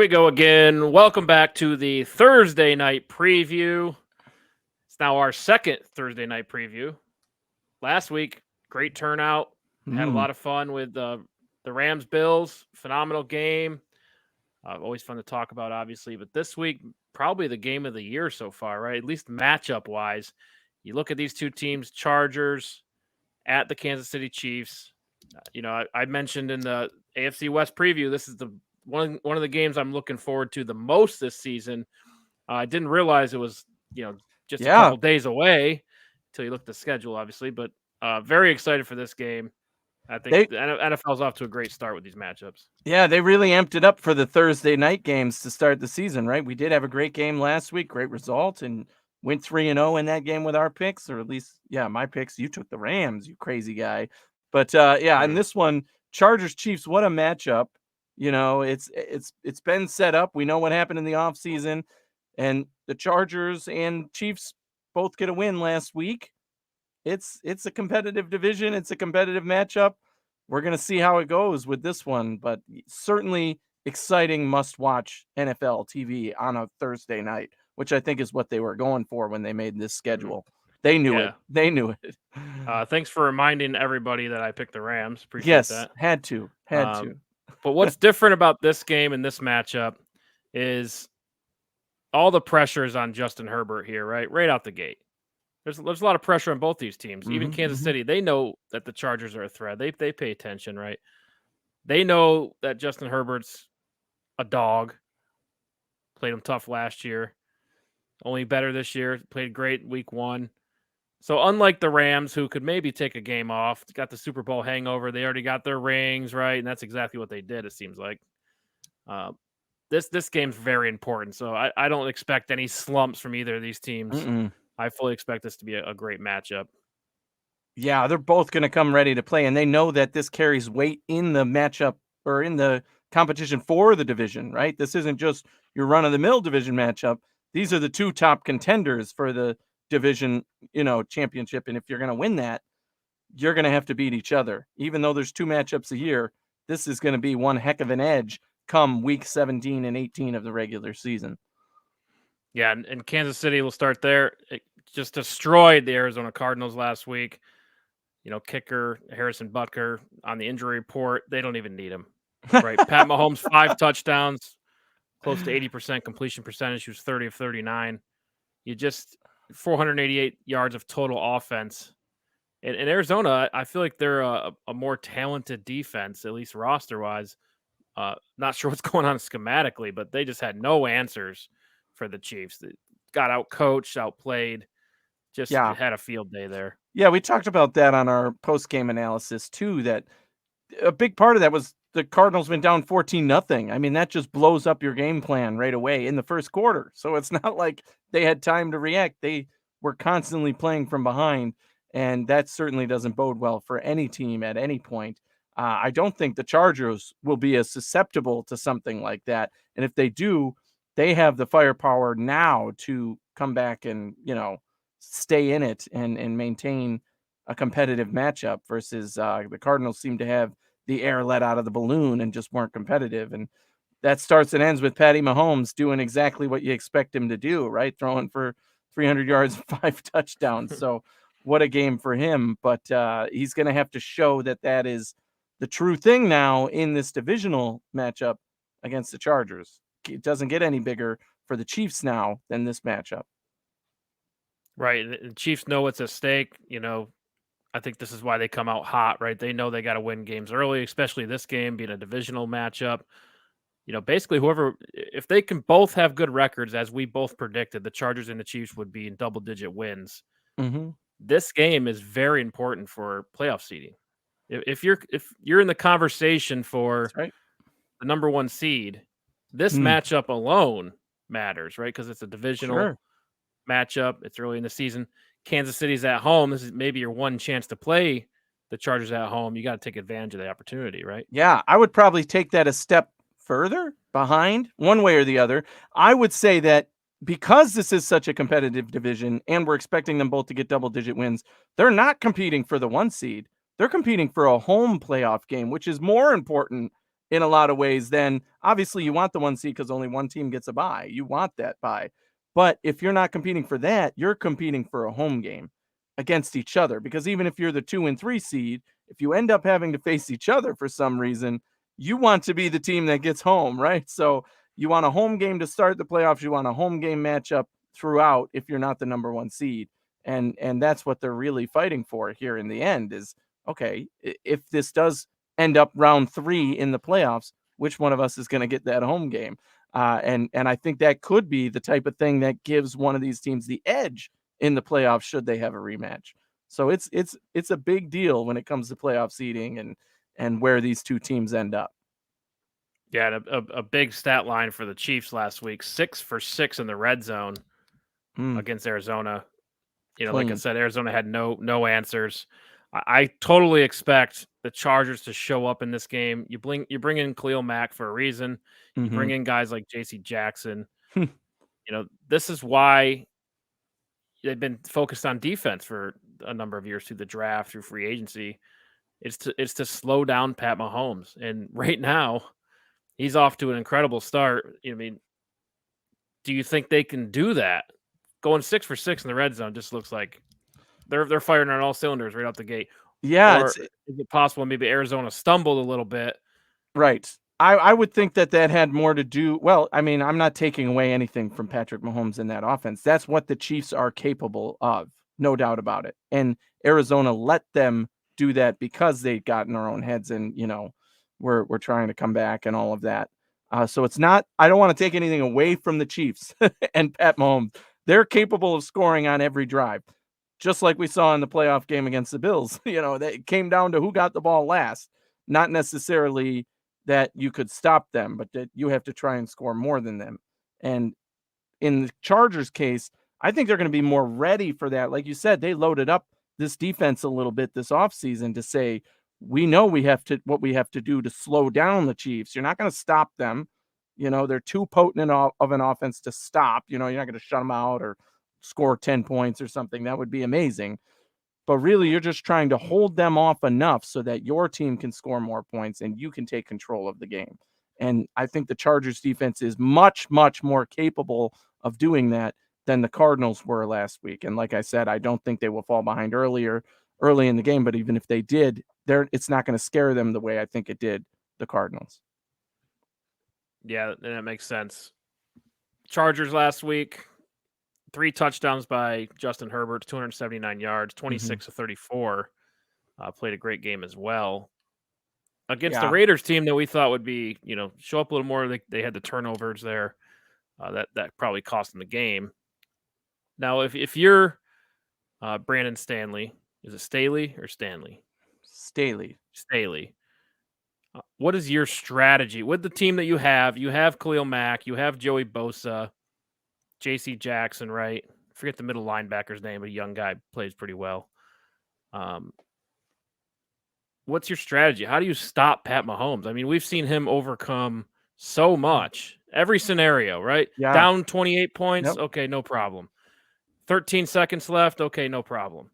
we go again. Welcome back to the Thursday night preview. It's now our second Thursday night preview. Last week, great turnout. Had a lot of fun with the Rams Bills. Phenomenal game. Always fun to talk about, obviously. But this week, probably the game of the year so far, right? At least matchup wise. You look at these two teams, Chargers at the Kansas City Chiefs. I mentioned in the AFC West preview, this is the one of the games I'm looking forward to the most this season. I didn't realize it was, just a couple days away until you look at the schedule, obviously. But very excited for this game. I think the NFL's off to a great start with these matchups. Yeah, they really amped it up for the Thursday night games to start the season, right? We did have a great game last week, great result, and went 3-0 in that game with our picks, or at least, my picks. You took the Rams, you crazy guy. But in this one, Chargers Chiefs, what a matchup. It's been set up. We know what happened in the offseason, and the Chargers and Chiefs both get a win last week. It's a competitive division. It's a competitive matchup. We're going to see how it goes with this one, but certainly exciting must-watch NFL TV on a Thursday night, which I think is what they were going for when they made this schedule. They knew it. They knew it. Thanks for reminding everybody that I picked the Rams. Appreciate that. Yes, had to. But what's different about this game and this matchup is all the pressure is on Justin Herbert here, right out the gate. There's a lot of pressure on both these teams. Even Kansas City, they know that the Chargers are a threat. They pay attention, right? They know that Justin Herbert's a dog. Played him tough last year. Only better this year. Played great week 1. So unlike the Rams, who could maybe take a game off, got the Super Bowl hangover. They already got their rings, right? And that's exactly what they did, it seems like. This game's very important. So I don't expect any slumps from either of these teams. I fully expect this to be a great matchup. Yeah, they're both going to come ready to play, and they know that this carries weight in the matchup or in the competition for the division, right? This isn't just your run-of-the-mill division matchup. These are the two top contenders for the division, championship, and if you're going to win that, you're going to have to beat each other. Even though there's 2 matchups a year, this is going to be one heck of an edge come week 17 and 18 of the regular season. Yeah, and Kansas City will start there. It just destroyed the Arizona Cardinals last week. Kicker Harrison Butker on the injury report. They don't even need him, right? Pat Mahomes, 5 touchdowns, close to 80% completion percentage. He was 30 of 39. You just 488 yards of total offense. In Arizona, I feel like they're a more talented defense, at least roster-wise. Not sure what's going on schematically, but they just had no answers for the Chiefs. They got out-coached, outplayed, just had a field day there. Yeah, we talked about that on our post-game analysis, too, that a big part of that was the Cardinals went down 14-0. I mean, that just blows up your game plan right away in the first quarter. So it's not like they had time to react. They were constantly playing from behind, and that certainly doesn't bode well for any team at any point. I don't think the Chargers will be as susceptible to something like that. And if they do, they have the firepower now to come back and, stay in it and maintain a competitive matchup versus the Cardinals seem to have the air let out of the balloon and just weren't competitive. And that starts and ends with Patty Mahomes doing exactly what you expect him to do, right? Throwing for 300 yards, 5 touchdowns. So what a game for him. But he's going to have to show that is the true thing now in this divisional matchup against the Chargers. It doesn't get any bigger for the Chiefs now than this matchup. Right. The Chiefs know what's at stake. I think this is why they come out hot, right? They know they got to win games early, especially this game being a divisional matchup. Basically if they can both have good records, as we both predicted, the Chargers and the Chiefs would be in double-digit wins. This game is very important for playoff seeding. If you're in the conversation for the number 1 seed, this matchup alone matters, right? Because it's a divisional matchup. It's early in the season. Kansas City's at home. This is maybe your one chance to play the Chargers at home. You got to take advantage of the opportunity, right? Yeah, I would probably take that a step further behind, one way or the other. I would say that because this is such a competitive division and we're expecting them both to get double-digit wins, they're not competing for the 1 seed. They're competing for a home playoff game, which is more important in a lot of ways, then obviously you want the 1 seed because only one team gets a bye. You want that bye. But if you're not competing for that, you're competing for a home game against each other, because even if you're the 2 and 3 seed, if you end up having to face each other for some reason, you want to be the team that gets home, right? So you want a home game to start the playoffs. You want a home game matchup throughout if you're not the number 1 seed. And that's what they're really fighting for here in the end is, okay, if this does end up round 3 in the playoffs, which one of us is going to get that home game? And I think that could be the type of thing that gives one of these teams the edge in the playoffs should they have a rematch. So it's a big deal when it comes to playoff seeding and where these two teams end up. Yeah, and a big stat line for the Chiefs last week: 6 for 6 in the red zone against Arizona. Like I Clean. said, Arizona had no answers. I totally expect the Chargers to show up in this game. You bring in Khalil Mack for a reason. You bring in guys like J.C. Jackson. This is why they've been focused on defense for a number of years through the draft, through free agency. It's to slow down Pat Mahomes, and right now he's off to an incredible start. I mean, do you think they can do that? Going 6 for 6 in the red zone just looks like they're firing on all cylinders right out the gate. Yeah, Or is it possible maybe Arizona stumbled a little bit? right. I would think that had more to do. Well, I mean, I'm not taking away anything from Patrick Mahomes in that offense. That's what the Chiefs are capable of, no doubt about it. And Arizona let them do that because they got in their own heads and, we're trying to come back and all of that. So it's not, I don't want to take anything away from the Chiefs and Pat Mahomes. They're capable of scoring on every drive, just like we saw in the playoff game against the Bills. That came down to who got the ball last, not necessarily that you could stop them, but that you have to try and score more than them. And in the Chargers case, I think they're going to be more ready for that. Like you said, they loaded up this defense a little bit this offseason to say, we know what we have to do to slow down the Chiefs. You're not going to stop them. They're too potent of an offense to stop. You're not going to shut them out or score 10 points or something. That would be amazing. But really, you're just trying to hold them off enough so that your team can score more points and you can take control of the game. And I think the Chargers defense is much, much more capable of doing that than the Cardinals were last week. And like I said, I don't think they will fall behind early in the game. But even if they did, it's not going to scare them the way I think it did the Cardinals. Yeah, that makes sense. Chargers last week, 3 touchdowns by Justin Herbert, 279 yards, 26 to 34. Played a great game as well. Against the Raiders team that we thought would be, show up a little more. They had the turnovers there. That probably cost them the game. Now, if you're Brandon Stanley, is it Staley or Stanley? Staley. What is your strategy with the team that you have? You have Khalil Mack, you have Joey Bosa, J.C. Jackson, right? Forget the middle linebacker's name, but a young guy, plays pretty well. What's your strategy? How do you stop Pat Mahomes? I mean, we've seen him overcome so much. Every scenario, right? Yeah. Down 28 points, Yep. Okay, no problem. 13 seconds left, okay, no problem.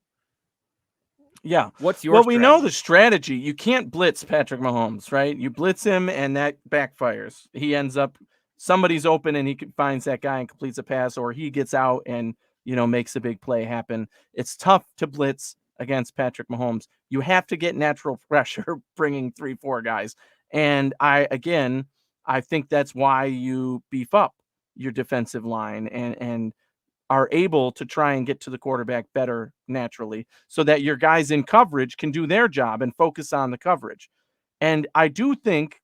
Yeah. What's your strategy? We know the strategy. You can't blitz Patrick Mahomes, right? You blitz him and that backfires. He ends up, somebody's open and he finds that guy and completes a pass, or he gets out and, makes a big play happen. It's tough to blitz against Patrick Mahomes. You have to get natural pressure bringing 3-4 guys. And I think that's why you beef up your defensive line and are able to try and get to the quarterback better naturally so that your guys in coverage can do their job and focus on the coverage. And I do think,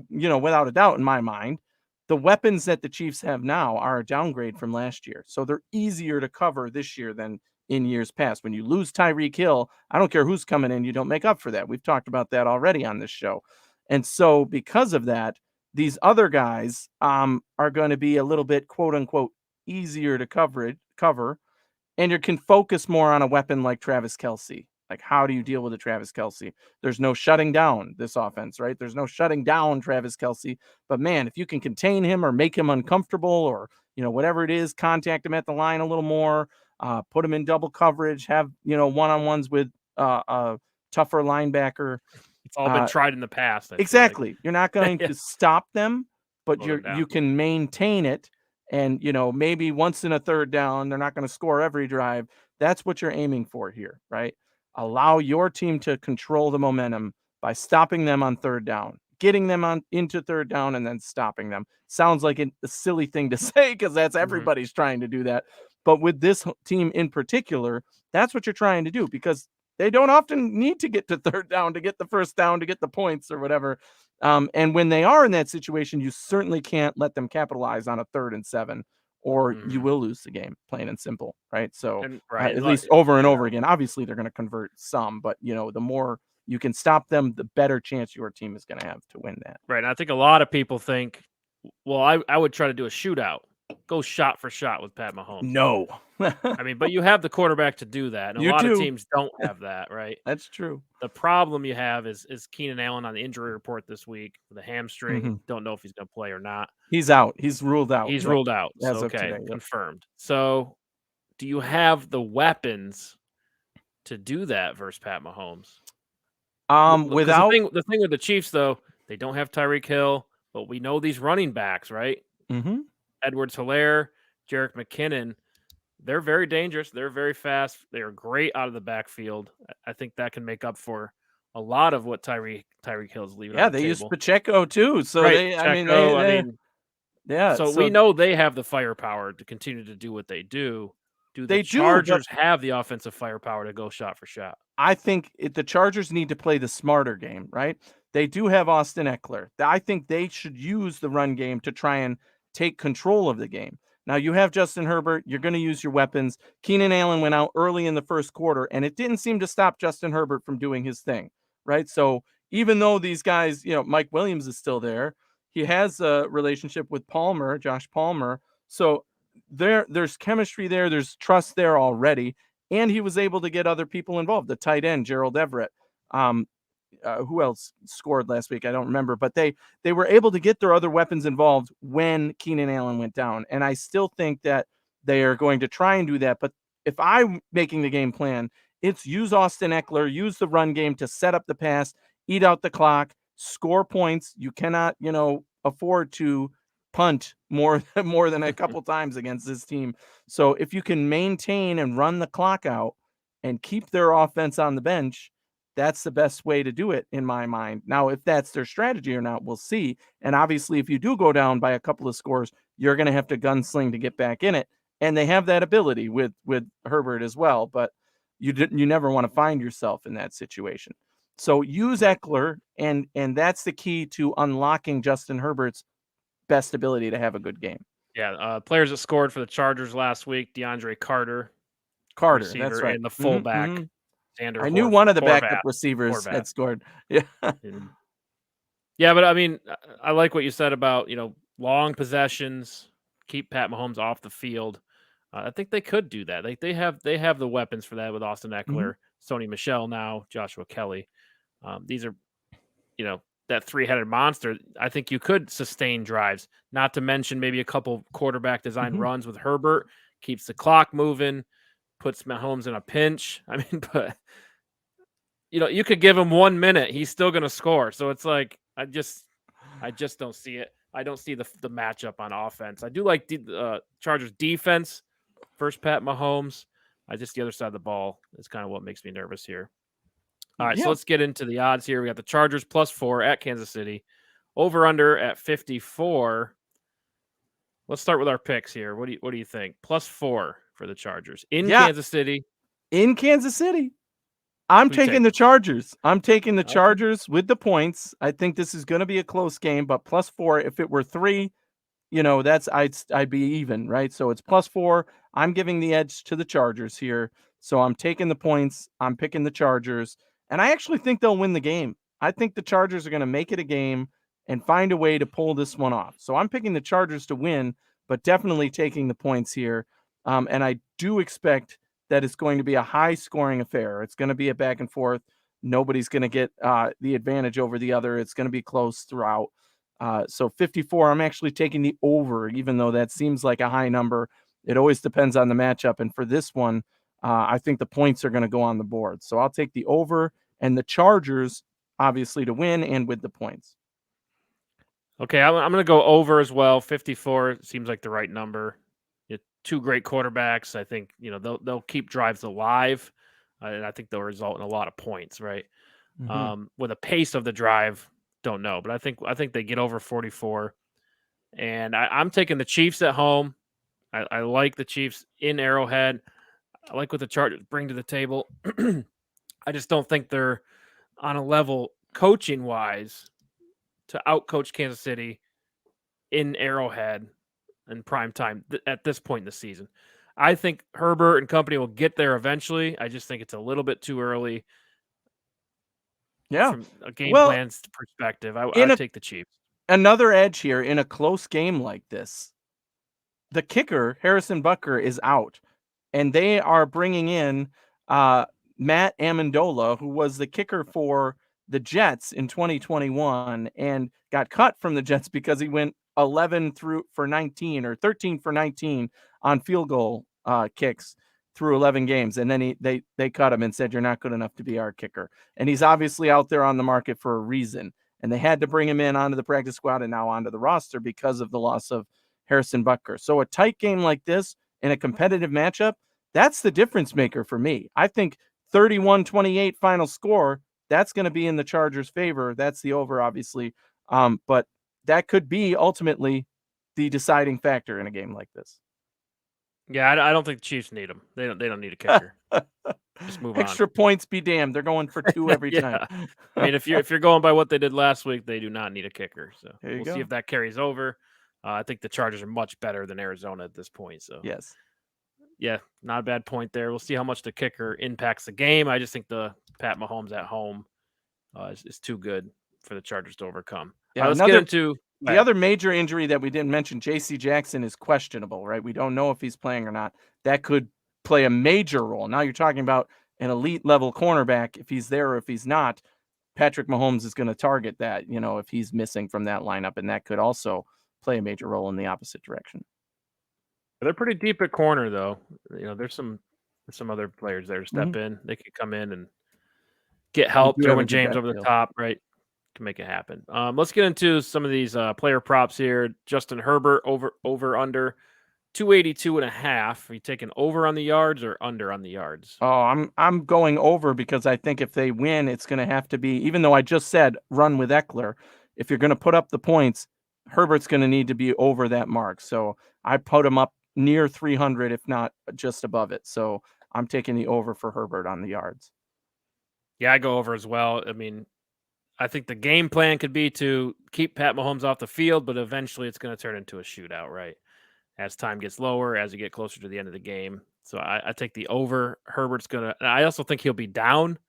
without a doubt in my mind, the weapons that the Chiefs have now are a downgrade from last year. So they're easier to cover this year than in years past. When you lose Tyreek Hill, I don't care who's coming in, you don't make up for that. We've talked about that already on this show. And so because of that, these other guys are going to be a little bit, quote unquote, easier to cover, and you can focus more on a weapon like Travis Kelce. Like, how do you deal with a Travis Kelce? There's no shutting down this offense, right? There's no shutting down Travis Kelce. But man, if you can contain him or make him uncomfortable or, whatever it is, contact him at the line a little more, put him in double coverage, have, one-on-ones with a tougher linebacker. It's all been tried in the past. I feel like. Exactly. You're not going Yeah. to stop them, but Slow them down. you can maintain it. And, maybe once in a third down, they're not going to score every drive. That's what you're aiming for here, right? Allow your team to control the momentum by stopping them on third down, getting them into third down, and then stopping them. Sounds like a silly thing to say because that's everybody's trying to do that. But with this team in particular, that's what you're trying to do because they don't often need to get to third down to get the first down to get the points or whatever. And when they are in that situation, you certainly can't let them capitalize on a 3rd and 7, or you will lose the game, plain and simple, right? So at least over and over again. Obviously, they're going to convert some, but the more you can stop them, the better chance your team is going to have to win that. Right. And I think a lot of people think, well, I would try to do a shootout, go shot for shot with Pat Mahomes. No. I mean, but you have the quarterback to do that, and a lot of teams don't have that, right? That's true. The problem you have is Keenan Allen on the injury report this week with a hamstring. Don't know if he's going to play or not. He's out. He's ruled out. He's ruled out. So, okay, confirmed. So, do you have the weapons to do that versus Pat Mahomes? Without the thing with the Chiefs, though, they don't have Tyreek Hill, but we know these running backs, right? Edwards-Helaire, Jerick McKinnon. They're very dangerous. They're very fast. They are great out of the backfield. I think that can make up for a lot of what Tyreek Hill's leaving. Yeah, they use Pacheco too. So yeah. So we know they have the firepower to continue to do what they do. Do the Chargers have the offensive firepower to go shot for shot? I think the Chargers need to play the smarter game, right? They do have Austin Eckler. I think they should use the run game to try and take control of the game. Now, you have Justin Herbert. You're going to use your weapons. Keenan Allen went out early in the first quarter, and it didn't seem to stop Justin Herbert from doing his thing, right? So even though these guys, Mike Williams is still there, he has a relationship with Josh Palmer. So there's chemistry there. There's trust there already. And he was able to get other people involved. The tight end, Gerald Everett. Who else scored last week? I don't remember. But they were able to get their other weapons involved when Keenan Allen went down. And I still think that they are going to try and do that. But if I'm making the game plan, it's use Austin Eckler, use the run game to set up the pass, eat out the clock, score points. You cannot, afford to punt more than a couple times against this team. So if you can maintain and run the clock out and keep their offense on the bench, that's the best way to do it in my mind. Now, if that's their strategy or not, we'll see. And obviously, if you do go down by a couple of scores, you're going to have to gunsling to get back in it. And they have that ability with Herbert as well. But you never want to find yourself in that situation. So use Eckler, and that's the key to unlocking Justin Herbert's best ability to have a good game. Yeah, players that scored for the Chargers last week: DeAndre Carter, that's right, and the fullback. I knew one of the backup receivers had scored. Yeah. Yeah, but I mean, I like what you said about, long possessions, keep Pat Mahomes off the field. I think they could do that. They have the weapons for that with Austin Eckler, Sony Michel now, Joshua Kelly. These are, that three-headed monster. I think you could sustain drives, not to mention maybe a couple quarterback design runs with Herbert, keeps the clock moving, puts Mahomes in a pinch. I mean, but you could give him 1 minute, he's still going to score. So it's like I just don't see it. I don't see the matchup on offense. I do like the Chargers defense versus Pat Mahomes. The other side of the ball is kind of what makes me nervous here. All right, so let's get into the odds here. We got the Chargers +4 at Kansas City, over under at 54. Let's start with our picks here. What do you think? +4 for the Chargers in Kansas City. In Kansas City, I'm taking the Chargers. I'm taking the Chargers with the points. I think this is going to be a close game, but +4. If it were 3, that's I'd be even, right? So it's +4. I'm giving the edge to the Chargers here. So I'm taking the points. I'm picking the Chargers. And I actually think they'll win the game. I think the Chargers are going to make it a game and find a way to pull this one off. So I'm picking the Chargers to win, but definitely taking the points here. And I do expect that it's going to be a high-scoring affair. It's going to be a back and forth. Nobody's going to get the advantage over the other. It's going to be close throughout. So 54, I'm actually taking the over, even though that seems like a high number. It always depends on the matchup. And for this one, I think the points are going to go on the board. So I'll take the over, and the Chargers, obviously, to win and with the points. Okay, I'm going to go over as well. 54 seems like the right number. Two great quarterbacks. I think they'll keep drives alive, and I think they'll result in a lot of points. Right. With the pace of the drive, don't know, but I think they get over 44. And I'm taking the Chiefs at home. I like the Chiefs in Arrowhead. I like what the Chargers bring to the table. I just don't think they're on a level coaching wise to outcoach Kansas City in Arrowhead in prime time at this point in the season. I think Herbert and company will get there eventually. I just think it's a little bit too early. Yeah. From a game Well, plan's perspective, I take the Chiefs. Another edge here in a close game like this. The kicker, Harrison Butker, is out, and they are bringing in Matt Amendola, who was the kicker for the Jets in 2021 and got cut from the Jets because he went 11 for 19 or 13 for 19 on field goal kicks through 11 games. And then they cut him and said, "You're not good enough to be our kicker." And he's obviously out there on the market for a reason. And they had to bring him in onto the practice squad and now onto the roster because of the loss of Harrison Butker. So a tight game like this in a competitive matchup, that's the difference maker for me. I think 31-28 final score, that's going to be in the Chargers' favor. That's the over, obviously. But that could be ultimately the deciding factor in a game like this. Yeah, I don't think the Chiefs need them. They don't need a kicker. Just move on. Extra points be damned. They're going for 2 every time. I mean, if you're going by what they did last week, they do not need a kicker. So we'll go. see if that carries over. I think the Chargers are much better than Arizona at this point. So yes. Yeah, not a bad point there. We'll see how much the kicker impacts the game. I just think the Pat Mahomes at home is too good for the Chargers to overcome. Yeah, let's get into the other major injury that we didn't mention. J.C. Jackson is questionable, right? We don't know if he's playing or not. That could play a major role. Now you're talking about an elite level cornerback. If he's there or if he's not, Patrick Mahomes is going to target that, if he's missing from that lineup, and that could also play a major role in the opposite direction. They're pretty deep at corner, though. There's some other players there to step in. They could come in and get help. Derwin James over the top, right? Can make it happen. Let's get into some of these player props here. Justin Herbert over under 282.5. Are you taking over on the yards or under on the yards? Oh, I'm going over because I think if they win, it's going to have to be, even though I just said run with Eckler, if you're going to put up the points, Herbert's going to need to be over that mark. So I put him up near 300, if not just above it. So I'm taking the over for Herbert on the yards. Yeah, I go over as well. I mean, I think the game plan could be to keep Pat Mahomes off the field, but eventually it's going to turn into a shootout, right? As time gets lower, as you get closer to the end of the game. So I take the over. Herbert's going to – I also think he'll be down,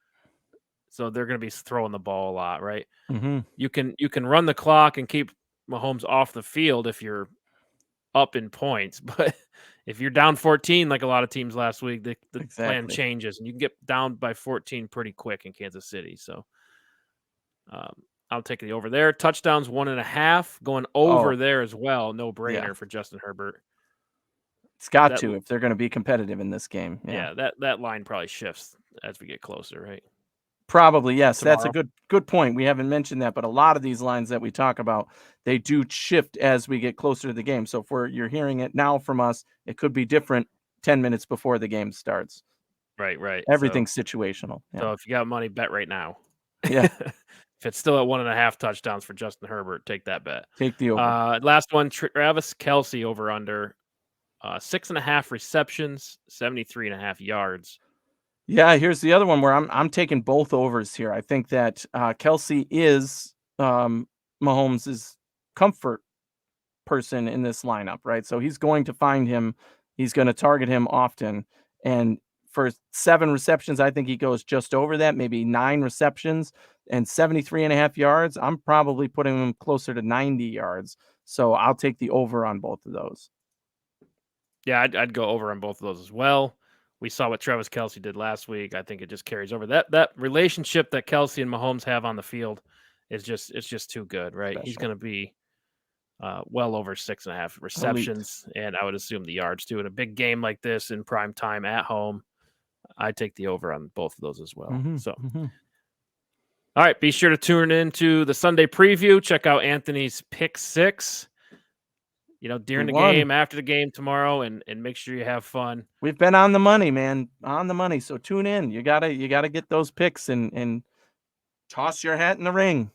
so they're going to be throwing the ball a lot, right? Mm-hmm. You can run the clock and keep Mahomes off the field if you're up in points, but if you're down 14 like a lot of teams last week, the plan changes, and you can get down by 14 pretty quick in Kansas City. So I'll take the over there. Touchdowns 1.5, going over there as well. No brainer for Justin Herbert. It's got to if they're going to be competitive in this game. Yeah, that line probably shifts as we get closer, right? Probably, yes. Tomorrow. That's a good point. We haven't mentioned that, but a lot of these lines that we talk about, they do shift as we get closer to the game. So if you're hearing it now from us, it could be different 10 minutes before the game starts. Right. Everything's situational. Yeah. So if you got money, bet right now. Yeah. If it's still at 1.5 touchdowns for Justin Herbert, take that bet. Take the over. Last one, Travis Kelce over under 6.5 receptions, 73.5 yards. Yeah, here's the other one where I'm taking both overs here. I think that Kelce is Mahomes' comfort person in this lineup, right? So he's going to find him. He's going to target him often. And for 7 receptions, I think he goes just over that, maybe 9 receptions and 73.5 yards. I'm probably putting him closer to 90 yards. So I'll take the over on both of those. Yeah, I'd go over on both of those as well. We saw what Travis Kelce did last week. I think it just carries over. That relationship that Kelce and Mahomes have on the field it's just too good, right? Special. He's going to be well over 6.5 receptions, and I would assume the yards too. In a big game like this in prime time at home, I take the over on both of those as well. So All right, be sure to tune into the Sunday preview. Check out Anthony's pick six. During the game, after the game tomorrow, and make sure you have fun. We've been on the money, man, on the money. So tune in. You gotta get those picks and toss your hat in the ring.